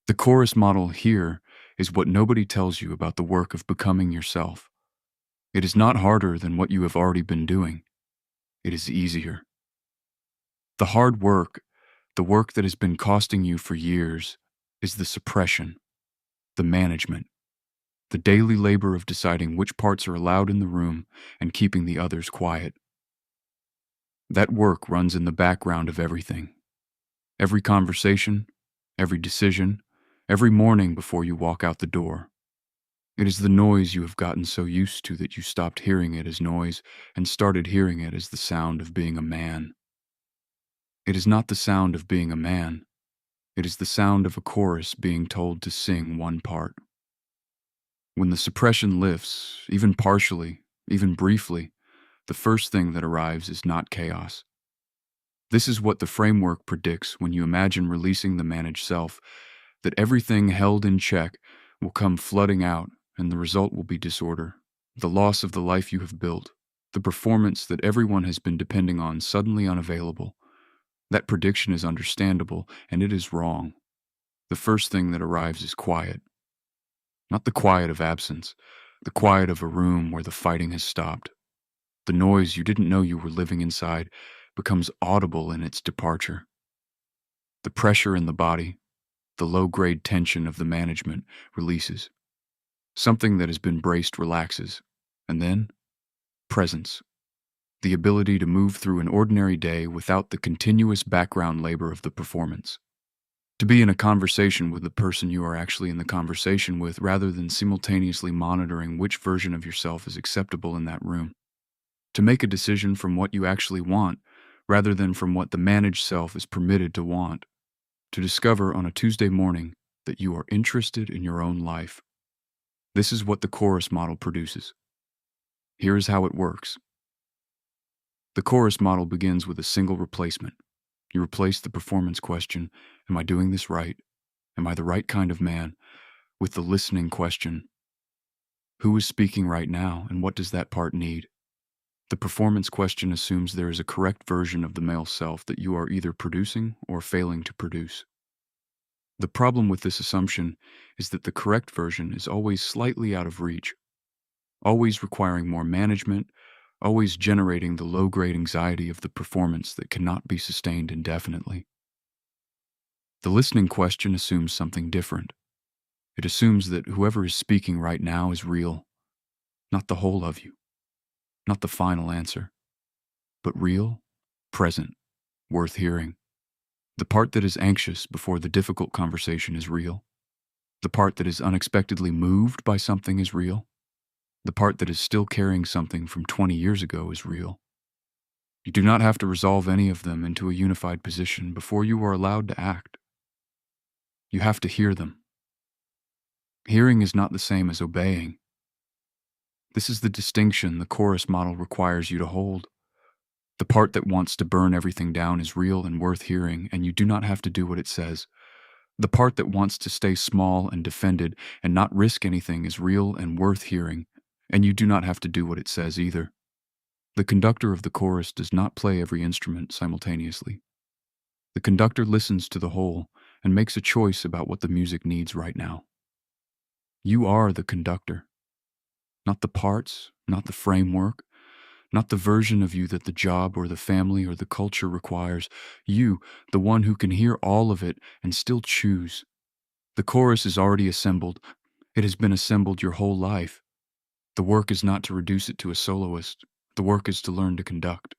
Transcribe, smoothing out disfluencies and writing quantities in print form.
The chorus model here is what nobody tells you about the work of becoming yourself. It is not harder than what you have already been doing. It is easier. The hard work, the work that has been costing you for years, is the suppression, the management, the daily labor of deciding which parts are allowed in the room and keeping the others quiet. That work runs in the background of everything. Every conversation, every decision, every morning before you walk out the door. It is the noise you have gotten so used to that you stopped hearing it as noise and started hearing it as the sound of being a man. It is not the sound of being a man. It is the sound of a chorus being told to sing one part. When the suppression lifts, even partially, even briefly, the first thing that arrives is not chaos. This is what the framework predicts when you imagine releasing the managed self, that everything held in check will come flooding out, and the result will be disorder, the loss of the life you have built, the performance that everyone has been depending on suddenly unavailable. That prediction is understandable, and it is wrong. The first thing that arrives is quiet. Not the quiet of absence, the quiet of a room where the fighting has stopped. The noise you didn't know you were living inside becomes audible in its departure. The pressure in the body, the low-grade tension of the management releases. Something that has been braced relaxes. And then, presence. The ability to move through an ordinary day without the continuous background labor of the performance. To be in a conversation with the person you are actually in the conversation with rather than simultaneously monitoring which version of yourself is acceptable in that room. To make a decision from what you actually want rather than from what the managed self is permitted to want. To discover on a Tuesday morning that you are interested in your own life. This is what the chorus model produces. Here is how it works. The chorus model begins with a single replacement. You replace the performance question, am I doing this right? Am I the right kind of man? With the listening question, who is speaking right now and what does that part need? The performance question assumes there is a correct version of the male self that you are either producing or failing to produce. The problem with this assumption is that the correct version is always slightly out of reach, always requiring more management, always generating the low-grade anxiety of the performance that cannot be sustained indefinitely. The listening question assumes something different. It assumes that whoever is speaking right now is real, not the whole of you, not the final answer, but real, present, worth hearing. The part that is anxious before the difficult conversation is real. The part that is unexpectedly moved by something is real. The part that is still carrying something from 20 years ago is real. You do not have to resolve any of them into a unified position before you are allowed to act. You have to hear them. Hearing is not the same as obeying. This is the distinction the chorus model requires you to hold. The part that wants to burn everything down is real and worth hearing, and you do not have to do what it says. The part that wants to stay small and defended and not risk anything is real and worth hearing, and you do not have to do what it says either. The conductor of the chorus does not play every instrument simultaneously. The conductor listens to the whole and makes a choice about what the music needs right now. You are the conductor, not the parts, not the framework, not the version of you that the job or the family or the culture requires. You, the one who can hear all of it and still choose. The chorus is already assembled. It has been assembled your whole life. The work is not to reduce it to a soloist. The work is to learn to conduct.